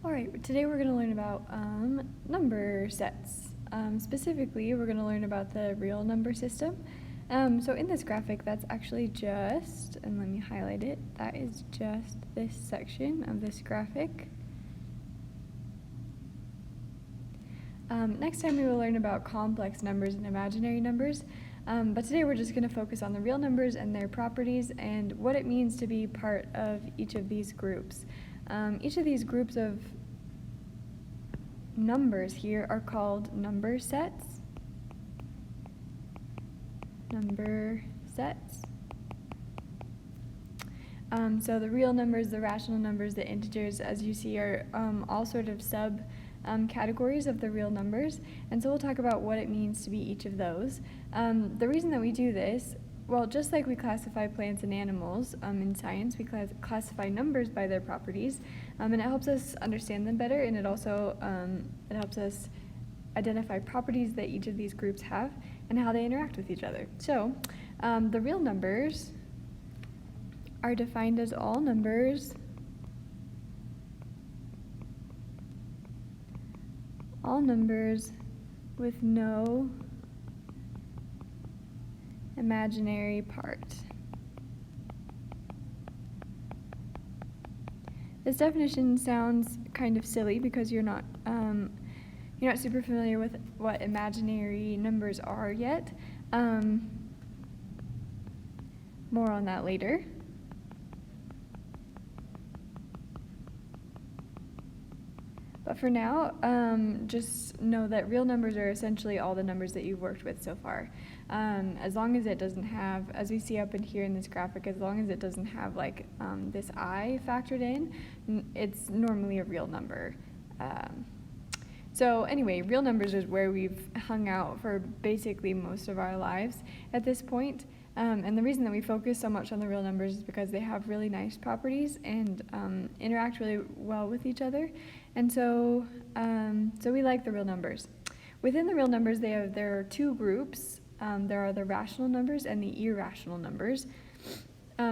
Alright, today we're going to learn about number sets. Specifically, we're going to learn about the real number system. So in this graphic, that's actually just, and let me highlight it, that is just this section of this graphic. Next time we will learn about complex numbers and imaginary numbers, but today we're just going to focus on the real numbers and their properties and what it means to be part of each of these groups. Each of these groups of numbers here are called number sets. Number sets. So the real numbers, the rational numbers, the integers, as you see, are all sort of sub categories of the real numbers, and so we'll talk about what it means to be each of those. The reason that we do this, well, just like we classify plants and animals in science, we classify numbers by their properties, and it helps us understand them better, and it also it helps us identify properties that each of these groups have and how they interact with each other. So the real numbers are defined as all numbers with no imaginary part. This definition sounds kind of silly because you're not super familiar with what imaginary numbers are yet. More on that later. But for now, just know that real numbers are essentially all the numbers that you've worked with so far. As long as it doesn't have, as we see up in here in this graphic, as long as it doesn't have like this I factored in, it's normally a real number. So anyway, real numbers is where we've hung out for basically most of our lives at this point. And the reason that we focus so much on the real numbers is because they have really nice properties and interact really well with each other. And so we like the real numbers. Within the real numbers, there are two groups. There are the rational numbers and the irrational numbers.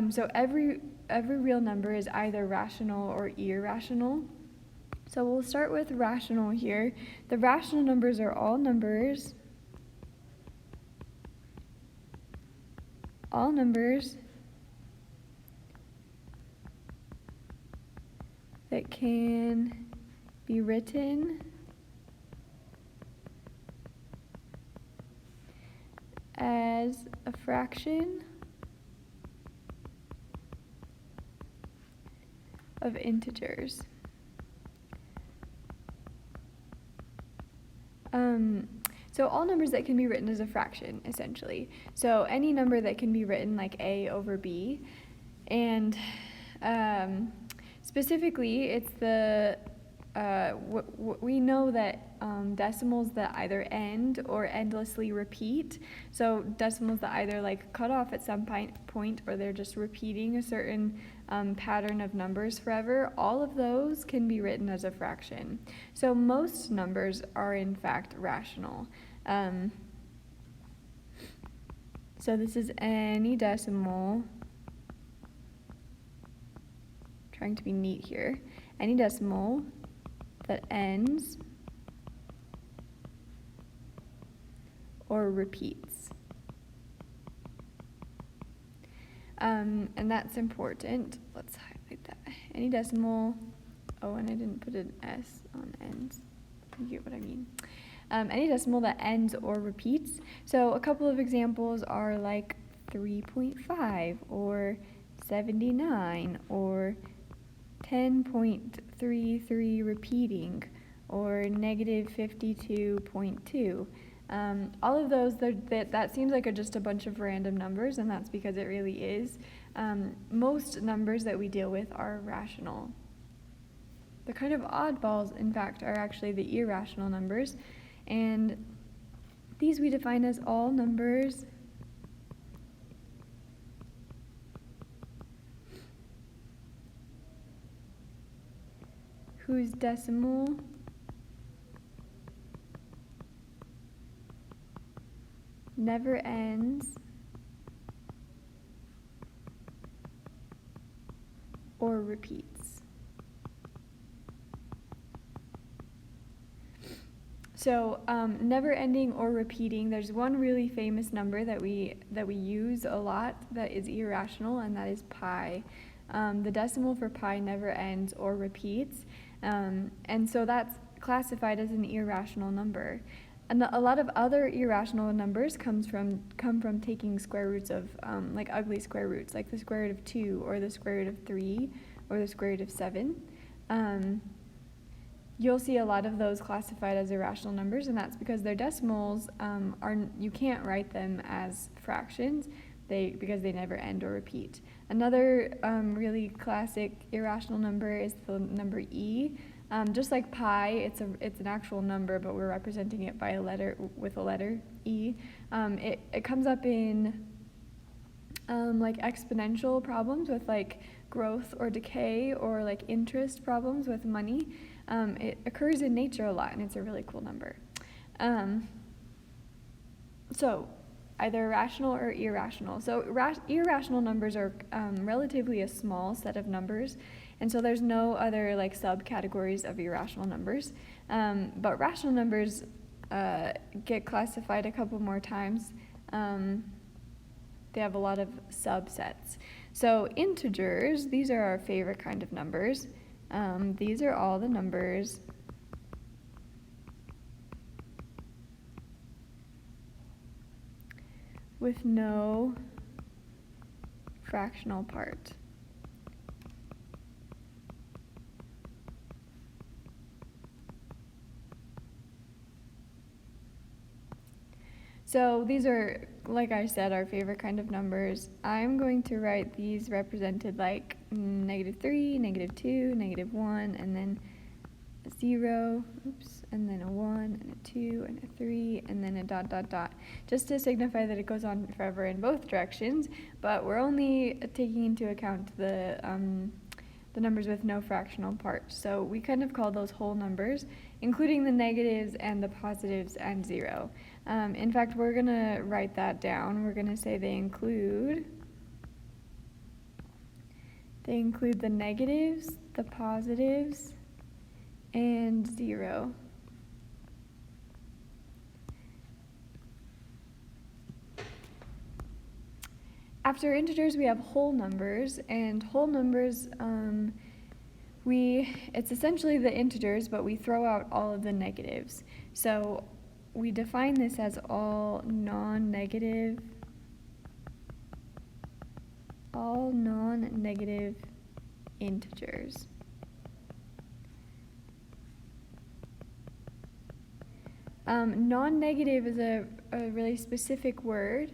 So every real number is either rational or irrational. So we'll start with rational here. The rational numbers are all numbers that can be written as a fraction of integers. So all numbers that can be written as a fraction, essentially. So any number that can be written like a over b, and specifically, it's the we know that decimals that either end or endlessly repeat, so decimals that either like cut off at some point or they're just repeating a certain pattern of numbers forever, all of those can be written as a fraction. So most numbers are in fact rational. So this is any decimal, trying to be neat here, any decimal that ends or repeats. And that's important. Let's highlight that. Any decimal, oh, and I didn't put an S on ends. You get what I mean. Any decimal that ends or repeats. So a couple of examples are like 3.5 or 79 or 10.33 repeating or negative 52.2. All of those, that seems like just a bunch of random numbers, and that's because it really is. Most numbers that we deal with are rational. The kind of oddballs, in fact, are actually the irrational numbers, and these we define as all numbers whose decimal never ends or repeats. So never ending or repeating. There's one really famous number that we use a lot that is irrational, and that is pi. The decimal for pi never ends or repeats, and so that's classified as an irrational number. And a lot of other irrational numbers come from taking square roots of like ugly square roots, like the square root of 2 or the square root of 3 or the square root of 7. You'll see a lot of those classified as irrational numbers, and that's because their decimals you can't write them as fractions because they never end or repeat. Another really classic irrational number is the number e. Just like pi, it's an actual number, but we're representing it by with a letter e. It comes up in like exponential problems with like growth or decay, or like interest problems with money. It occurs in nature a lot, and it's a really cool number. So either rational or irrational. So irrational numbers are relatively a small set of numbers, and so there's no other like subcategories of irrational numbers. But rational numbers get classified a couple more times. They have a lot of subsets. So integers, these are our favorite kind of numbers. These are all the numbers with no fractional part. So these are, like I said, our favorite kind of numbers. I'm going to write these represented like -3, -2, -1, and then a 0, and then a 1, and a 2, and a 3, and then a ... just to signify that it goes on forever in both directions, but we're only taking into account the numbers with no fractional part. So we kind of call those whole numbers, including the negatives and the positives and 0. In fact, we're going to write that down. We're going to say they include the negatives, the positives, and 0. After integers, we have whole numbers, and whole numbers, it's essentially the integers, but we throw out all of the negatives. So we define this as all non-negative integers. Non-negative is a really specific word.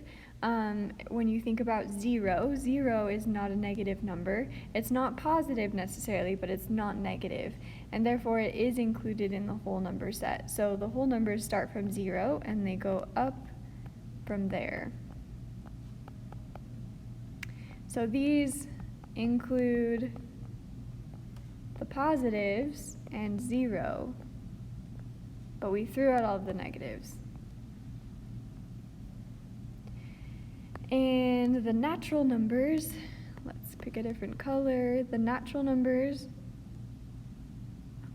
When you think about 0, 0 is not a negative number. It's not positive necessarily, but it's not negative, and therefore it is included in the whole number set. So the whole numbers start from 0 and they go up from there. So these include the positives and 0, but we threw out all of the negatives. And the natural numbers, let's pick a different color. The natural numbers,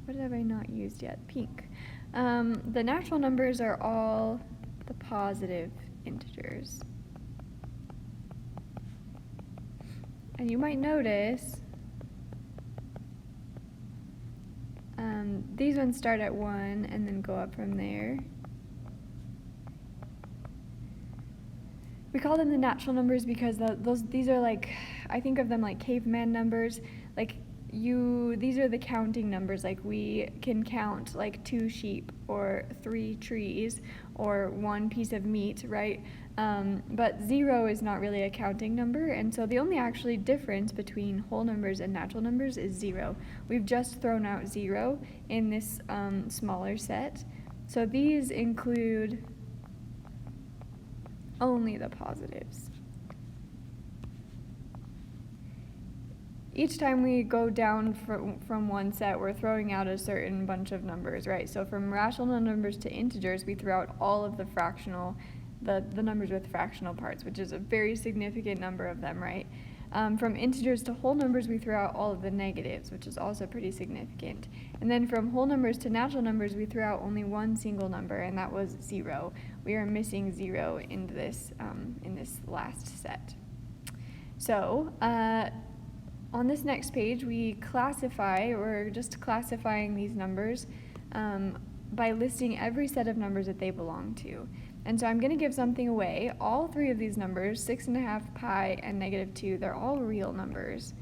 what have I not used yet? Pink. The natural numbers are all the positive integers. And you might notice these ones start at 1 and then go up from there. We call them the natural numbers because these are like, I think of them like caveman numbers. Like these are the counting numbers. Like we can count like 2 sheep or 3 trees or 1 piece of meat, right? But 0 is not really a counting number, and so the only actually difference between whole numbers and natural numbers is 0. We've just thrown out 0 in this smaller set. So these include only the positives. Each time we go down from one set, we're throwing out a certain bunch of numbers, right? So from rational numbers to integers, we throw out all of the fractional, the numbers with fractional parts, which is a very significant number of them, right? From integers to whole numbers, we threw out all of the negatives, which is also pretty significant. And then from whole numbers to natural numbers, we threw out only one single number, and that was 0. We are missing 0 in this last set. So on this next page, we classify, or just classifying these numbers by listing every set of numbers that they belong to. And so I'm going to give something away. All 3 of these numbers, 6.5, pi, and -2, they're all real numbers.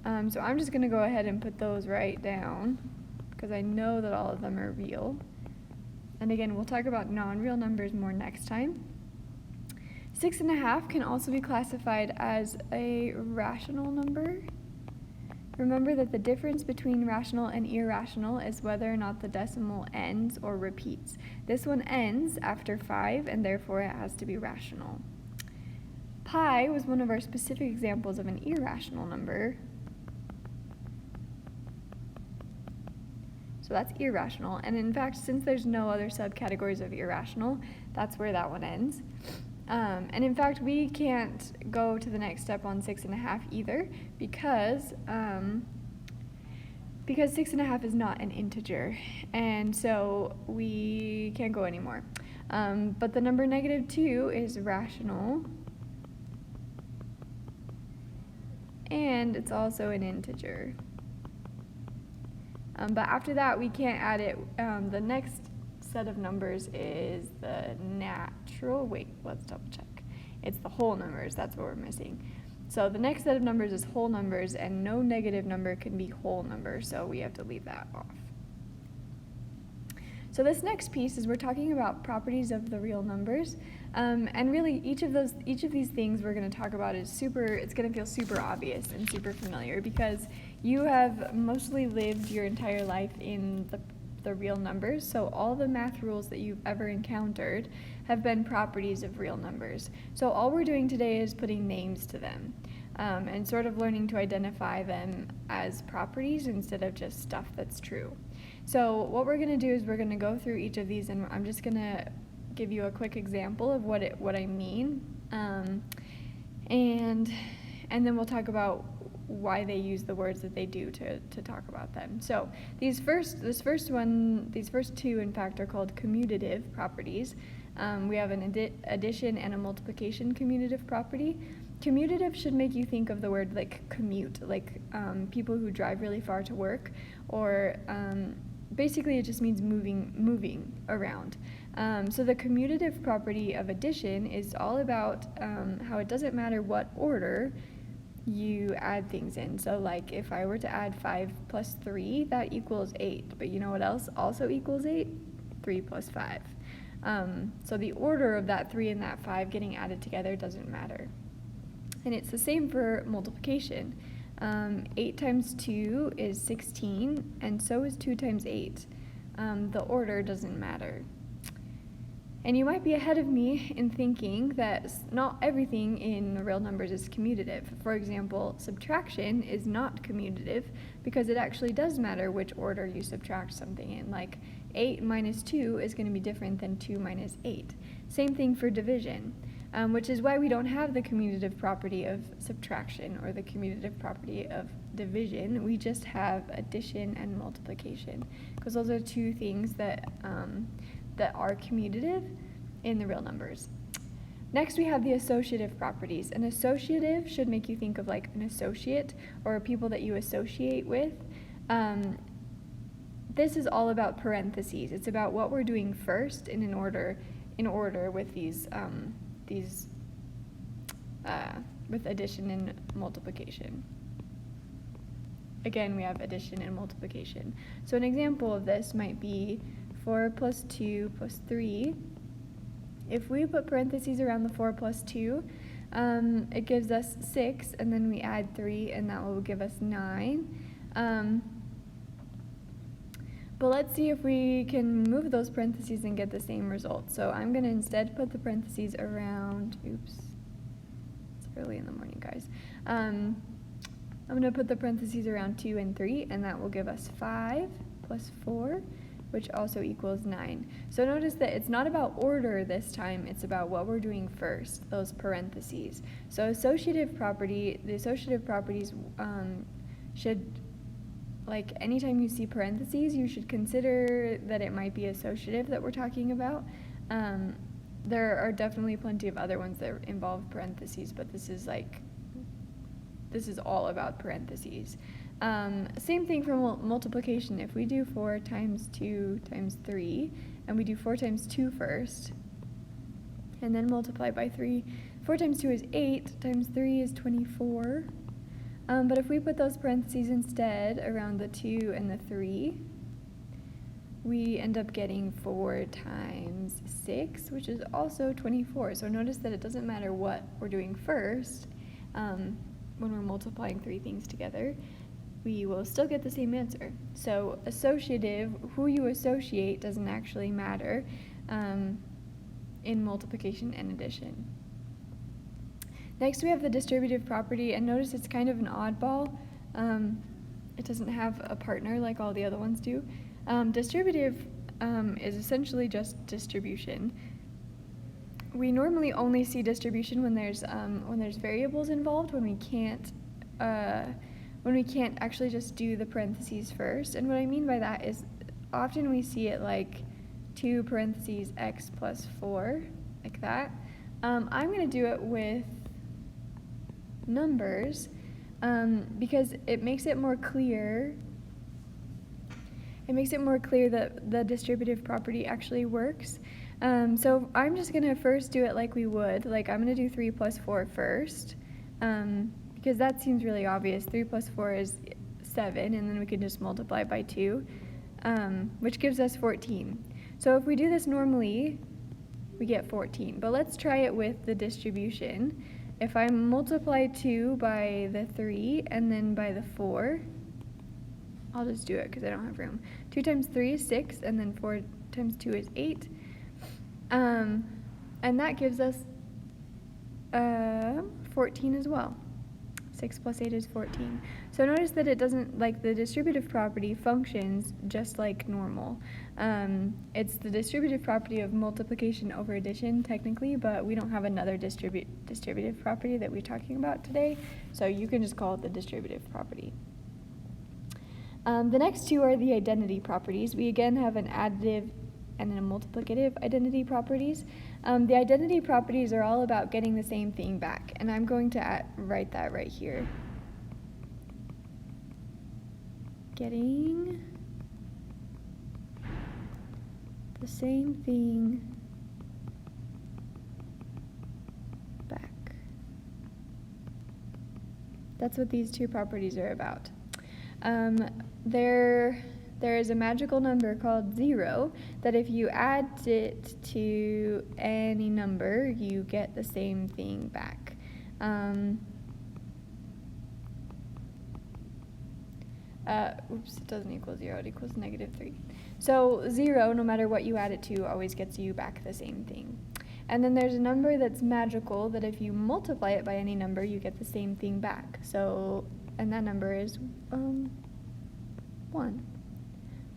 So I'm just going to go ahead and put those right down because I know that all of them are real. And again, we'll talk about non-real numbers more next time. 6.5 can also be classified as a rational number. Remember that the difference between rational and irrational is whether or not the decimal ends or repeats. This one ends after 5, and therefore it has to be rational. Pi was one of our specific examples of an irrational number. So that's irrational. And in fact, since there's no other subcategories of irrational, that's where that one ends. And in fact, we can't go to the next step on 6.5 either because 6.5 is not an integer, and so we can't go anymore. But the number -2 is rational, and it's also an integer. But after that, we can't add it. The next set of numbers is the natural, let's double check. It's the whole numbers, that's what we're missing. So the next set of numbers is whole numbers, and no negative number can be whole number, so we have to leave that off. So this next piece is we're talking about properties of the real numbers, and really each of these things we're going to talk about it's going to feel super obvious and super familiar because you have mostly lived your entire life in the real numbers, so all the math rules that you've ever encountered have been properties of real numbers. So all we're doing today is putting names to them and sort of learning to identify them as properties instead of just stuff that's true. So what we're going to do is we're going to go through each of these, and I'm just going to give you a quick example of what I mean, and then we'll talk about why they use the words that they do to talk about them. So these first two, in fact, are called commutative properties. We have an addition and a multiplication commutative property. Commutative should make you think of the word like commute, like people who drive really far to work, or basically it just means moving around. So the commutative property of addition is all about how it doesn't matter what order you add things in. So like if I were to add 5 plus 3, that equals 8. But you know what else also equals 8? 3 plus 5. So the order of that 3 and that 5 getting added together doesn't matter. And it's the same for multiplication. 8 times 2 is 16, and so is 2 times 8. The order doesn't matter. And you might be ahead of me in thinking that not everything in real numbers is commutative. For example, subtraction is not commutative because it actually does matter which order you subtract something in. Like 8 minus 2 is going to be different than 2 minus 8. Same thing for division, which is why we don't have the commutative property of subtraction or the commutative property of division. We just have addition and multiplication because those are two things that are commutative in the real numbers. Next, we have the associative properties. An associative should make you think of like an associate or people that you associate with. This is all about parentheses. It's about what we're doing first in order with these with addition and multiplication. Again, we have addition and multiplication. So an example of this might be 4 plus 2 plus 3. If we put parentheses around the 4 plus 2, it gives us 6, and then we add 3, and that will give us 9. But let's see if we can move those parentheses and get the same result. So I'm going to instead put the parentheses around, oops, it's early in the morning, guys. I'm going to put the parentheses around 2 and 3, and that will give us 5 plus 4. which also equals 9. So notice that it's not about order this time, it's about what we're doing first, those parentheses. So the associative properties should, like anytime you see parentheses, you should consider that it might be associative that we're talking about. There are definitely plenty of other ones that involve parentheses, but this is all about parentheses. Same thing for multiplication. If we do 4 times 2 times 3, and we do 4 times 2 first, and then multiply by 3, 4 times 2 is 8, times 3 is 24. But if we put those parentheses instead around the 2 and the 3, we end up getting 4 times 6, which is also 24. So notice that it doesn't matter what we're doing first. When we're multiplying 3 things together, we will still get the same answer. So associative, who you associate doesn't actually matter in multiplication and addition. Next we have the distributive property, and notice it's kind of an oddball. It doesn't have a partner like all the other ones do. Distributive is essentially just distribution. We normally only see distribution when there's variables involved, when we can't actually just do the parentheses first. And what I mean by that is often we see it like 2 parentheses x plus 4, like that. I'm going to do it with numbers because it makes it more clear. It makes it more clear that the distributive property actually works. So I'm just going to first do it like we would. Like I'm going to do 3 plus 4 first, because that seems really obvious. 3 plus 4 is 7, and then we can just multiply by 2, which gives us 14. So if we do this normally, we get 14. But let's try it with the distribution. If I multiply 2 by the 3 and then by the 4, I'll just do it because I don't have room. 2 times 3 is 6, and then 4 times 2 is 8. And that gives us 14 as well. 6 plus 8 is 14. So notice that it doesn't, like the distributive property functions just like normal. It's the distributive property of multiplication over addition technically, but we don't have another distributive property that we're talking about today, so you can just call it the distributive property. The next two are the identity properties. We again have an additive and then a multiplicative identity properties. The identity properties are all about getting the same thing back, and I'm going to write that right here. Getting the same thing back. That's what these two properties are about. There is a magical number called 0 that if you add it to any number, you get the same thing back. Oops, it doesn't equal 0, it equals -3. So 0, no matter what you add it to, always gets you back the same thing. And then there's a number that's magical that if you multiply it by any number, you get the same thing back. So, and that number is 1.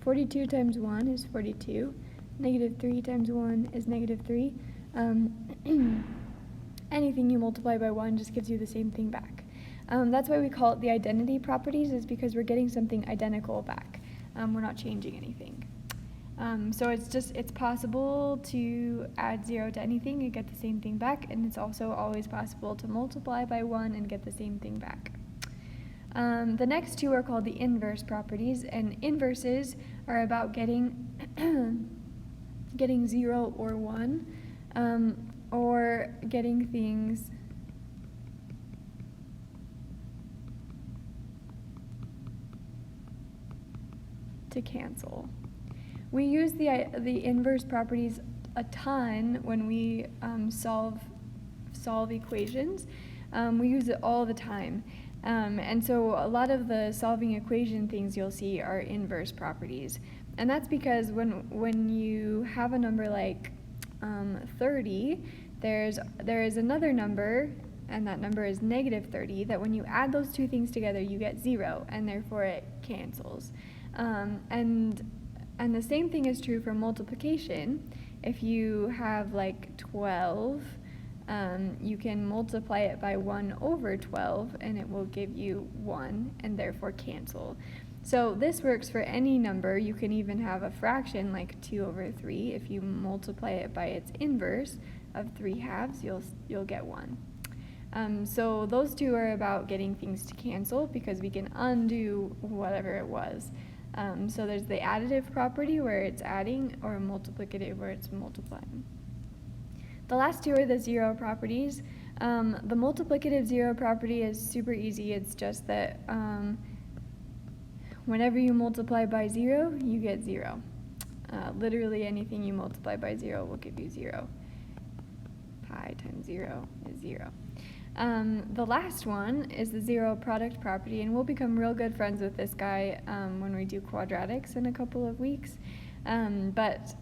42 times 1 is 42. -3 times 1 is -3. Anything you multiply by 1 just gives you the same thing back. That's why we call it the identity properties, is because we're getting something identical back. We're not changing anything. So it's possible to add 0 to anything and get the same thing back, and it's also always possible to multiply by 1 and get the same thing back. The next two are called the inverse properties, and inverses are about getting 0 or 1, or getting things to cancel. We use the inverse properties a ton when we solve equations. We use it all the time. And so a lot of the solving equation things you'll see are inverse properties. And that's because when you have a number like 30, there is another number, and that number is -30, that when you add those two things together, you get 0, and therefore it cancels. And And the same thing is true for multiplication. If you have like 12, you can multiply it by 1 over 12 and it will give you 1 and therefore cancel. So this works for any number. You can even have a fraction like 2 over 3. If you multiply it by its inverse of 3 halves, you'll get 1. So those two are about getting things to cancel because we can undo whatever it was. So there's the additive property where it's adding, or multiplicative where it's multiplying. The last two are the zero properties. The multiplicative zero property is super easy. It's just that whenever you multiply by 0, you get 0. Literally anything you multiply by 0 will give you 0. Pi times 0 is 0. The last one is the zero product property, and we'll become real good friends with this guy when we do quadratics in a couple of weeks. But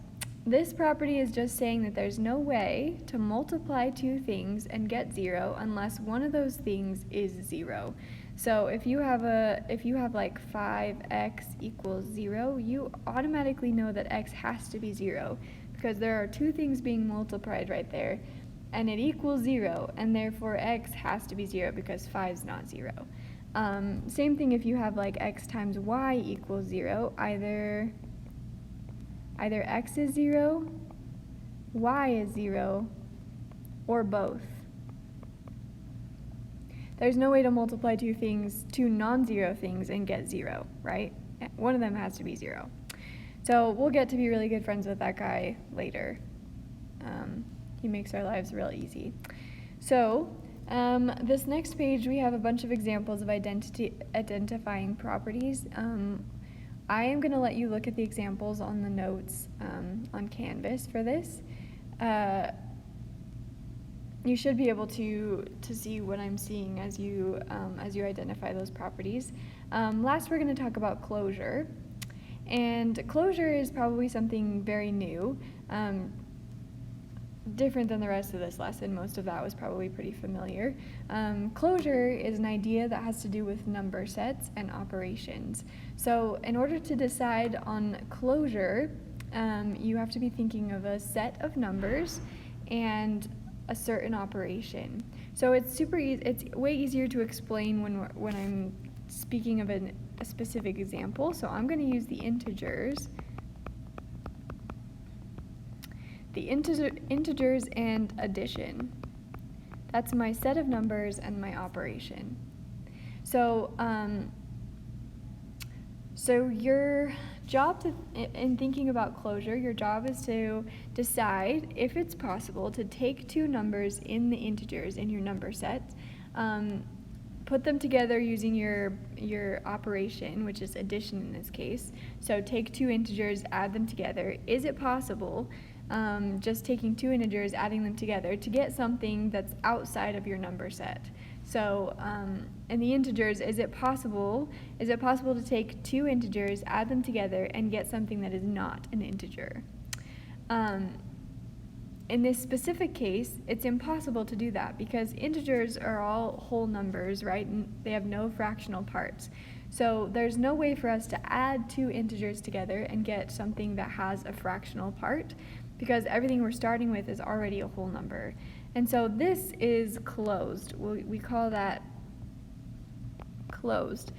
this property is just saying that there's no way to multiply two things and get 0 unless one of those things is 0. So if you have like 5x equals 0, you automatically know that x has to be 0 because there are two things being multiplied right there, and it equals 0, and therefore x has to be 0 because 5 is not 0. Same thing if you have like x times y equals 0, either x is 0, y is 0, or both. There's no way to multiply two non-zero things and get 0, right? One of them has to be 0. So we'll get to be really good friends with that guy later. He makes our lives real easy. So this next page, we have a bunch of examples of identifying properties. I am going to let you look at the examples on the notes on Canvas for this. You should be able to see what I'm seeing as you identify those properties. Last, we're going to talk about closure. And closure is probably something very new, different than the rest of this lesson. Most of that was probably pretty familiar. Closure is an idea that has to do with number sets and operations. So in order to decide on closure, you have to be thinking of a set of numbers and a certain operation. So it's super easy. It's way easier to explain when I'm speaking of a specific example. So I'm going to use the integers. The integers and addition. That's my set of numbers and my operation. So your job in thinking about closure, your job is to decide if it's possible to take two numbers in the integers in your number set, put them together using your operation, which is addition in this case. So take two integers, add them together. Is it possible, just taking two integers, adding them together, to get something that's outside of your number set? So in the integers, is it possible to take two integers, add them together, and get something that is not an integer? In this specific case, it's impossible to do that because integers are all whole numbers, right? And they have no fractional parts. So there's no way for us to add two integers together and get something that has a fractional part because everything we're starting with is already a whole number. And so this is closed. We call that closed.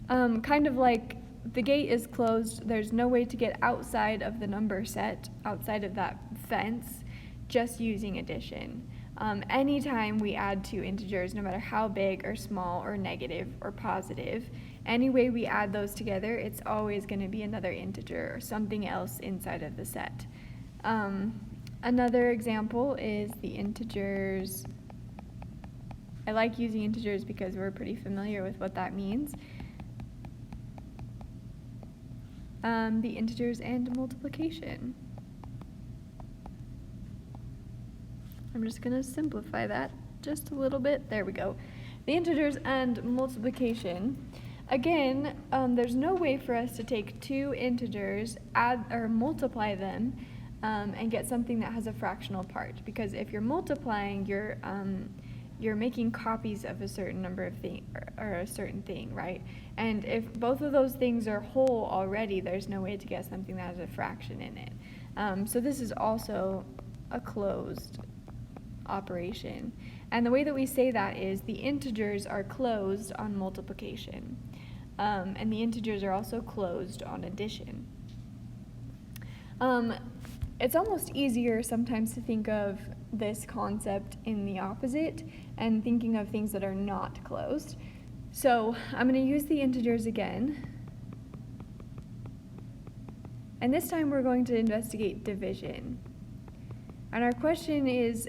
Kind of like the gate is closed. There's no way to get outside of the number set, outside of that fence, just using addition. Anytime we add two integers, no matter how big or small or negative or positive, any way we add those together, it's always going to be another integer or something else inside of the set. Another example is the integers. I like using integers because we're pretty familiar with what that means. The integers and multiplication. I'm just going to simplify that just a little bit. There we go. The integers and multiplication. Again, there's no way for us to take two integers, add or multiply them, and get something that has a fractional part. Because if you're multiplying, you're making copies of a certain number of thing or a certain thing, right? And if both of those things are whole already, there's no way to get something that has a fraction in it. So this is also a closed operation. And the way that we say that is the integers are closed on multiplication. And the integers are also closed on addition. It's almost easier sometimes to think of this concept in the opposite and thinking of things that are not closed. So I'm going to use the integers again. And this time we're going to investigate division. And our question is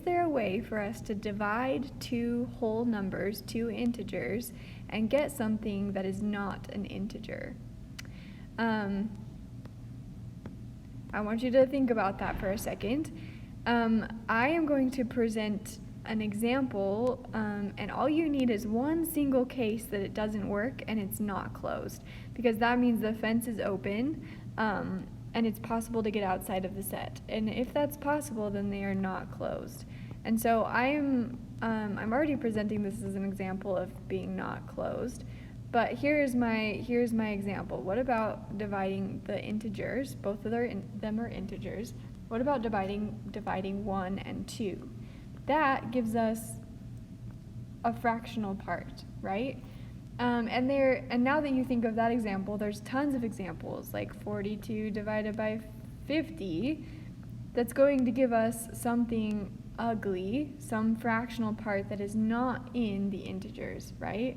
there a way for us to divide two whole numbers, two integers, and get something that is not an integer? I want you to think about that for a second. I am going to present an example, and all you need is one single case that it doesn't work and it's not closed, because that means the fence is open, and it's possible to get outside of the set. And if that's possible, then they are not closed. And so I'm already presenting this as an example of being not closed. But here's my example. What about dividing the integers? Both of them are integers. What about dividing 1 and 2? That gives us a fractional part, right? And now that you think of that example, there's tons of examples, like 42 divided by 50, that's going to give us something ugly, some fractional part that is not in the integers, right?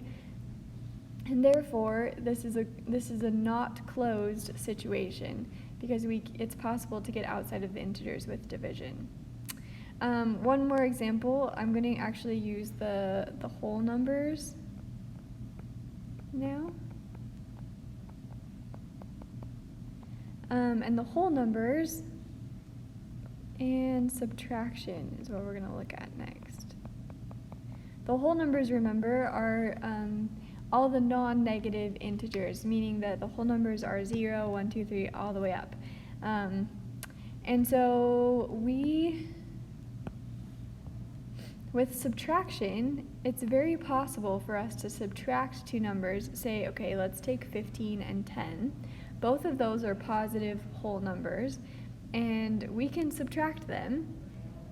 And therefore, this is a not closed situation, because it's possible to get outside of the integers with division. One more example, I'm going to actually use the whole numbers now. And the whole numbers and subtraction is what we're going to look at next. The whole numbers, remember, are all the non-negative integers, meaning that the whole numbers are 0, 1, 2, 3, all the way up. And so with subtraction, it's very possible for us to subtract two numbers. Say, okay, let's take 15 and 10. Both of those are positive whole numbers, and we can subtract them.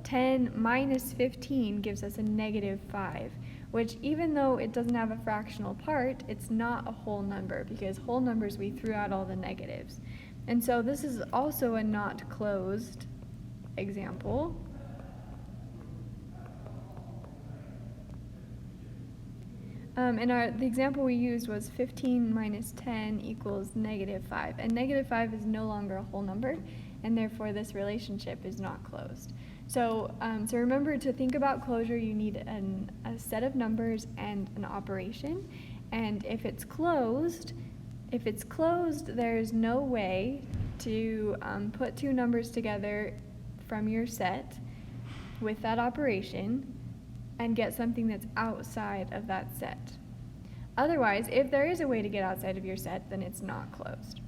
10 minus 15 gives us a negative 5, which, even though it doesn't have a fractional part, it's not a whole number, because whole numbers, we threw out all the negatives. And so this is also a not closed example. And the example we used was 15 minus 10 equals negative 5. And negative 5 is no longer a whole number, and therefore this relationship is not closed. So remember, to think about closure, you need a set of numbers and an operation. And if it's closed, there's no way to put two numbers together from your set with that operation and get something that's outside of that set. Otherwise, if there is a way to get outside of your set, then it's not closed.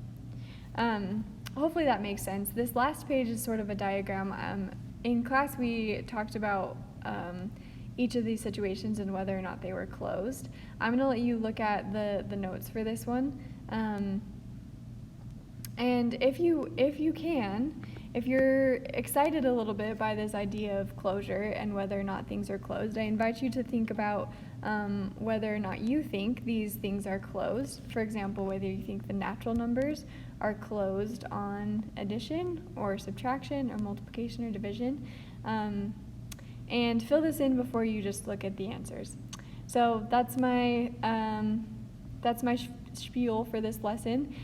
Hopefully that makes sense. This last page is sort of a diagram. In class, we talked about each of these situations and whether or not they were closed. I'm going to let you look at the notes for this one. And if you're excited a little bit by this idea of closure and whether or not things are closed, I invite you to think about whether or not you think these things are closed. For example, whether you think the natural numbers are closed on addition or subtraction or multiplication or division. And fill this in before you just look at the answers. So that's my spiel for this lesson.